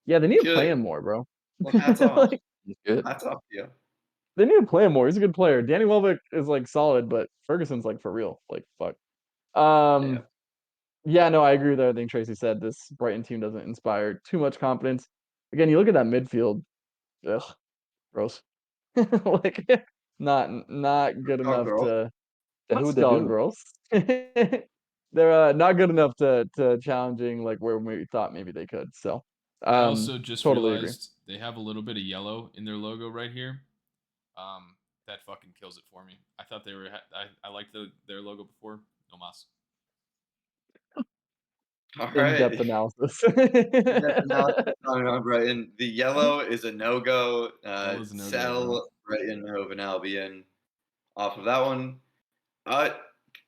Yeah, they need to play Feel him more, bro. well, hats off. Like, He's good. Hats off to you. they need to play him more. He's a good player. Danny Welbeck is, like, solid, but Ferguson's, like, for real. Like, fuck. Yeah. Yeah, no, I agree with everything Tracy said. This Brighton team doesn't inspire too much confidence. Again, you look at that midfield, ugh, gross. Like, not good Oh, enough girl. to The not who the skull do? girls. They're, not good enough to challenging, like, where we thought maybe they could, so, I also just totally agree. realized they have a little bit of yellow in their logo right here. Um, that fucking kills it for me. I thought they were. I liked their logo before. No mas. All In-depth right. analysis. In-depth analysis on Brighton. The yellow is a no-go. Yellow's a no-go, bro. Sell Brighton, Hove and Albion off of that one.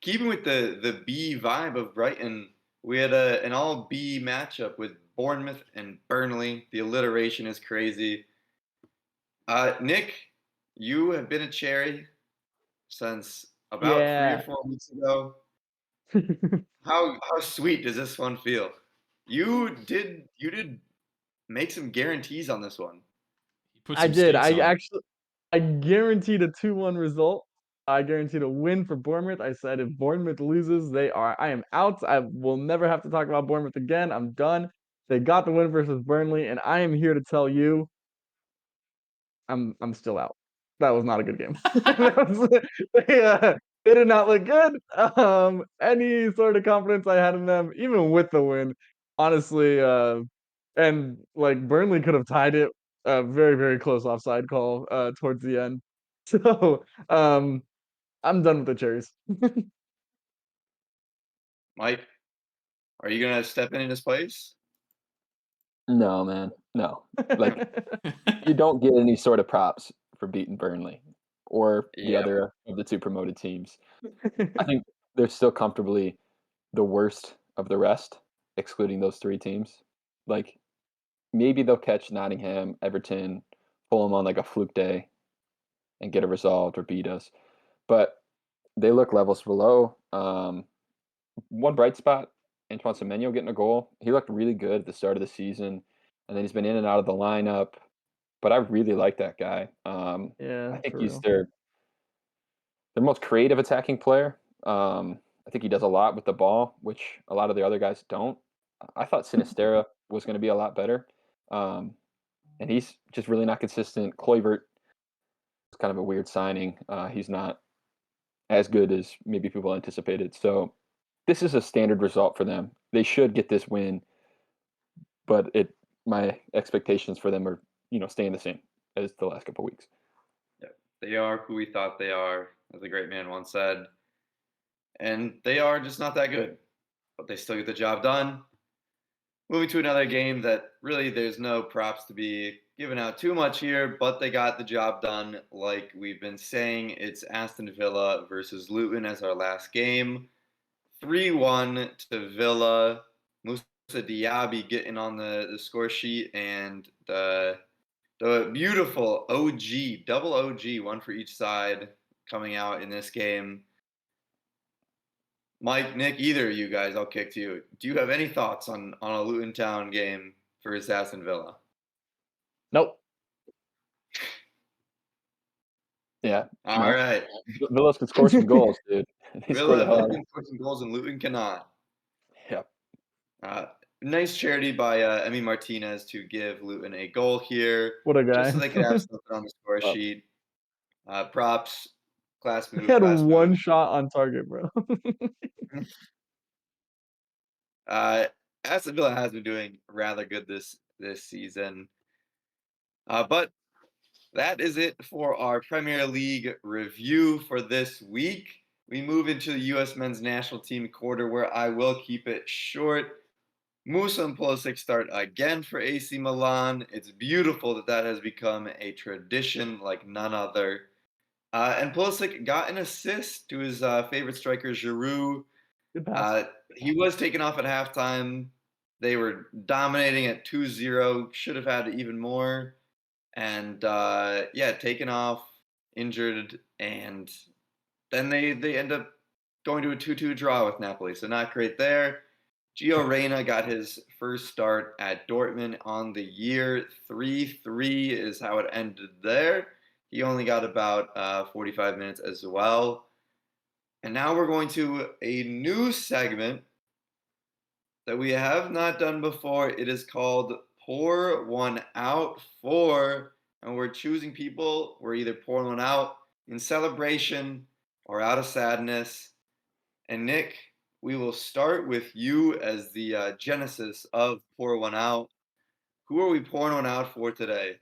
Keeping with the B vibe of Brighton, we had an all B matchup with Bournemouth and Burnley. The alliteration is crazy. Nick, you have been a cherry since about 3 or Yeah. 4 weeks ago. How sweet does this one feel? You did make some guarantees on this one. He put I some did. stakes on. I guaranteed a 2-1 result. I guaranteed a win for Bournemouth. I said if Bournemouth loses, I am out. I will never have to talk about Bournemouth again. I'm done. They got the win versus Burnley, and I am here to tell you I'm still out. That was not a good game. They did not look good. Any sort of confidence I had in them, even with the win, honestly, and like Burnley could have tied it. Very very close offside call towards the end. So I'm done with the cherries. Mike, are you gonna step in his place? No, man. No. Like, you don't get any sort of props for beating Burnley or the Yeah. other of the 2 promoted teams. I think they're still comfortably the worst of the rest, excluding those 3 teams. Like, maybe they'll catch Nottingham, Everton, pull them on, like, a fluke day and get it resolved or beat us. But they look levels below. One bright spot, Antoine Semenyo getting a goal. He looked really good at the start of the season, and then he's been in and out of the lineup. But I really like that guy. Yeah, I think for he's real. their most creative attacking player. I think he does a lot with the ball, which a lot of the other guys don't. I thought Sinistera was going to be a lot better, and he's just really not consistent. Kluivert is kind of a weird signing. He's not as good as maybe people anticipated. So this is a standard result for them. They should get this win, but my expectations for them are staying the same as the last couple of weeks. Yeah. They are who we thought they are, as a great man once said. And they are just not that good. But they still get the job done. Moving to another game that really there's no props to be given out too much here, but they got the job done. Like we've been saying, it's Aston Villa versus Luton as our last game. 3-1 to Villa. Musa Diaby getting on the score sheet, and the beautiful OG, double OG, one for each side, coming out in this game. Mike, Nick, either of you guys, I'll kick to you. Do you have any thoughts on a Luton Town game for Aston Villa? Nope. Yeah. All Well, right. Villas could score some goals, dude. They score the hell Villa out of can score some goals and Luton cannot. Yeah. Nice charity by Emi Martinez to give Luton a goal here, What a just so guy. they could have something on the score Well, sheet. Props, class He move, had class move. one shot on target, bro. Aston Villa has been doing rather good this season. But that is it for our Premier League review for this week. We move into the U.S. men's national team quarter, where I will keep it short. Musa and Pulisic start again for AC Milan. It's beautiful that has become a tradition like none other. And Pulisic got an assist to his favorite striker, Giroud. Good pass. He was taken off at halftime. They were dominating at 2-0. Should have had even more. And taken off, injured, and then they end up going to a 2-2 draw with Napoli. So not great there. Gio Reyna got his first start at Dortmund on the year. 3-3 is how it ended there. He only got about 45 minutes as well. And now we're going to a new segment that we have not done before. It is called Pour One Out For, and we're choosing people. We're either pouring one out in celebration or out of sadness. And Nick, we will start with you as the genesis of Pour One Out. Who are we pouring one out for today?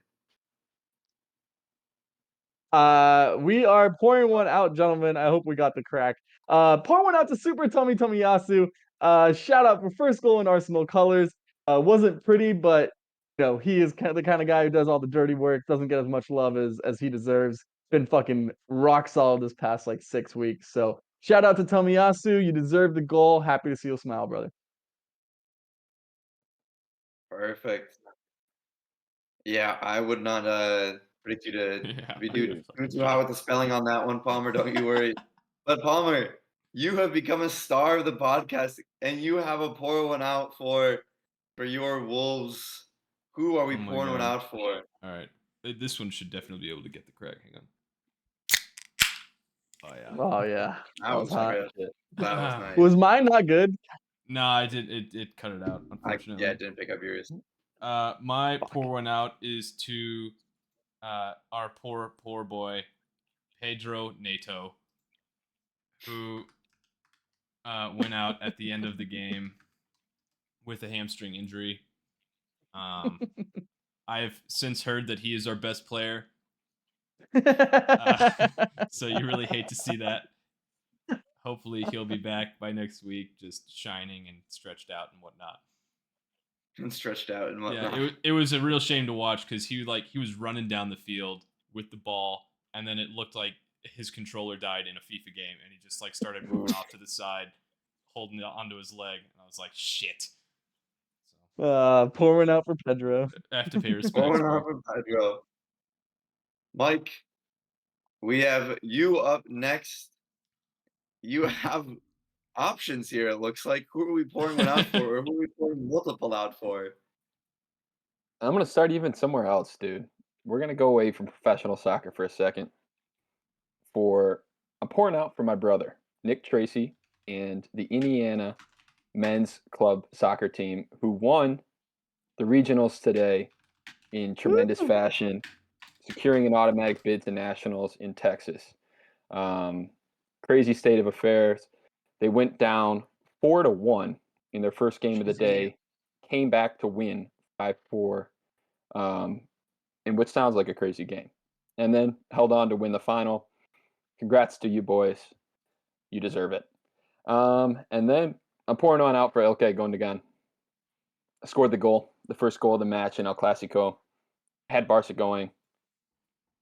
We are pouring one out, gentlemen. I hope we got the crack. Pour one out to Super Tummy Tomiyasu. Shout out for first goal in Arsenal colors. Wasn't pretty, but he is the kind of guy who does all the dirty work. Doesn't get as much love as he deserves. Been fucking rock solid this past like 6 weeks. So shout out to Tomiyasu. You deserve the goal. Happy to see you smile, brother. Perfect. Yeah, I would not predict you to Yeah, be I doing did fucking too hot with the spelling on that one, Palmer. Don't you worry. But Palmer, you have become a star of the podcast, and you have a pour one out for your Wolves. Who are we Oh my pouring one God. out for? All right. This one should definitely be able to get the crack. Hang on. Oh yeah. Oh yeah, That was hot. good. That was nice. Was mine not good? No, I did. It cut it out, Yeah, unfortunately. I didn't pick up yours. My pour one out is to our poor boy Pedro Neto, who went out at the end of the game with a hamstring injury. I've since heard that he is our best player, so you really hate to see that. Hopefully, he'll be back by next week, just shining and stretched out and whatnot. And stretched out and Yeah, whatnot. it was a real shame to watch because he was running down the field with the ball, and then it looked like his controller died in a FIFA game, and he just like started moving off to the side, holding it onto his leg, and I was like, shit. So Pouring out for Pedro. I have to pay respects, Pouring bro. out for Pedro. Mike, we have you up next. You have options here, it looks like. Who are we pouring one out for, or who are we pouring multiple out for? I'm gonna start even somewhere else, dude. We're gonna go away from professional soccer for a second. I'm pouring out for my brother, Nick Tracy, and the Indiana men's club soccer team who won the regionals today in tremendous Woo! fashion, securing an automatic bid to nationals in Texas. Crazy state of affairs. They went down 4-1 in their first game of the day, came back to win 5-4, in which sounds like a crazy game, and then held on to win the final. Congrats to you boys. You deserve it. And then I'm pouring on out for Ilkay Gundogan. Scored the goal, the first goal of the match in El Clasico. Had Barca going.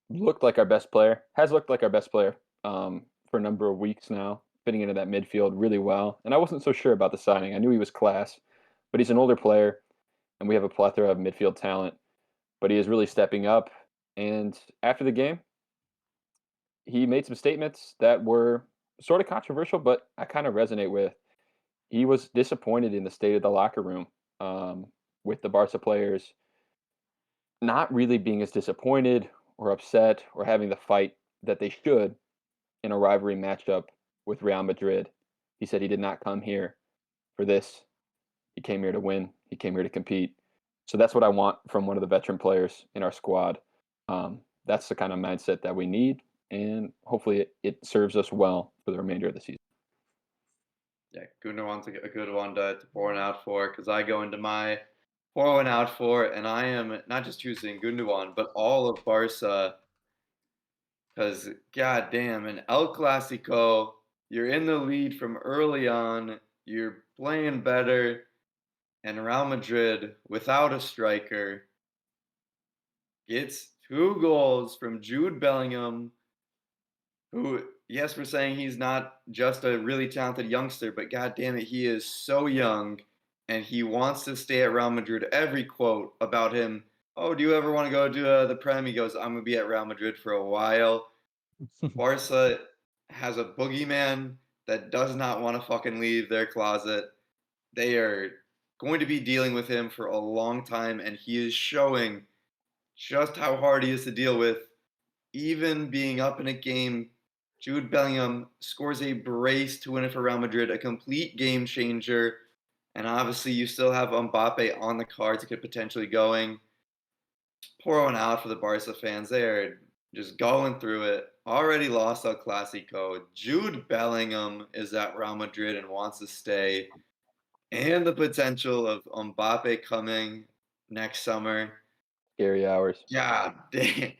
Looked like our best player. Has looked like our best player for a number of weeks now, fitting into that midfield really well. And I wasn't so sure about the signing. I knew he was class, but he's an older player, and we have a plethora of midfield talent. But he is really stepping up. And after the game, he made some statements that were sort of controversial, but I kind of resonate with. He was disappointed in the state of the locker room, with the Barca players not really being as disappointed or upset or having the fight that they should in a rivalry matchup with Real Madrid. He said he did not come here for this. He came here to win. He came here to compete. So that's what I want from one of the veteran players in our squad. That's the kind of mindset that we need, and hopefully it serves us well for the remainder of the season. Yeah, Gundogan's a good one to pour one out for, because I go into my pour one out for, and I am not just choosing Gundogan, but all of Barca, because goddamn, in El Clasico, you're in the lead from early on, you're playing better, and Real Madrid, without a striker, gets 2 goals from Jude Bellingham, who, yes, we're saying he's not just a really talented youngster, but god damn it, he is so young, and he wants to stay at Real Madrid. Every quote about him, oh, do you ever want to go to the Prem? He goes, I'm going to be at Real Madrid for a while. Barca has a boogeyman that does not want to fucking leave their closet. They are going to be dealing with him for a long time, and he is showing just how hard he is to deal with. Even being up in a game, Jude Bellingham scores a brace to win it for Real Madrid, a complete game changer. And obviously, you still have Mbappe on the cards to get potentially going. Pour one out for the Barca fans. They are just going through it. Already lost El Clasico. Jude Bellingham is at Real Madrid and wants to stay. And the potential of Mbappe coming next summer. Scary hours. God damn.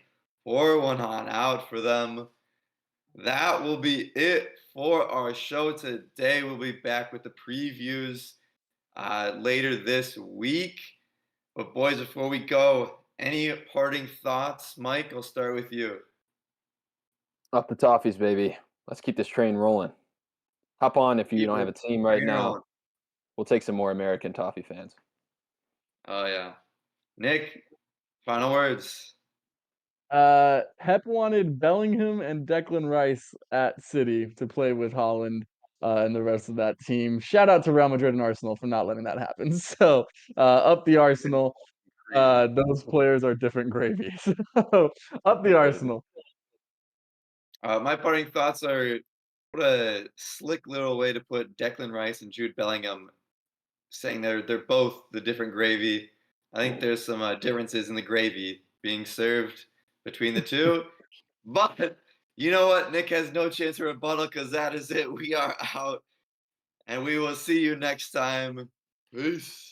Pour one on out for them. That will be it for our show today. We'll be back with the previews later this week. But boys, before we go, any parting thoughts? Mike, I'll start with you. Up the toffees, baby. Let's keep this train rolling. Hop on if you Keep don't have it a team right now. rolling. We'll take some more American toffee fans. Oh yeah. Nick, final words. Hep wanted Bellingham and Declan Rice at City to play with Holland and the rest of that team. Shout out to Real Madrid and Arsenal for not letting that happen. So up the Arsenal. Those players are different gravies. Up the Arsenal. My parting thoughts are what a slick little way to put Declan Rice and Jude Bellingham, saying they're both the different gravy. I think there's some differences in the gravy being served between the two. But you know what? Nick has no chance for rebuttal because that is it. We are out. And we will see you next time. Peace.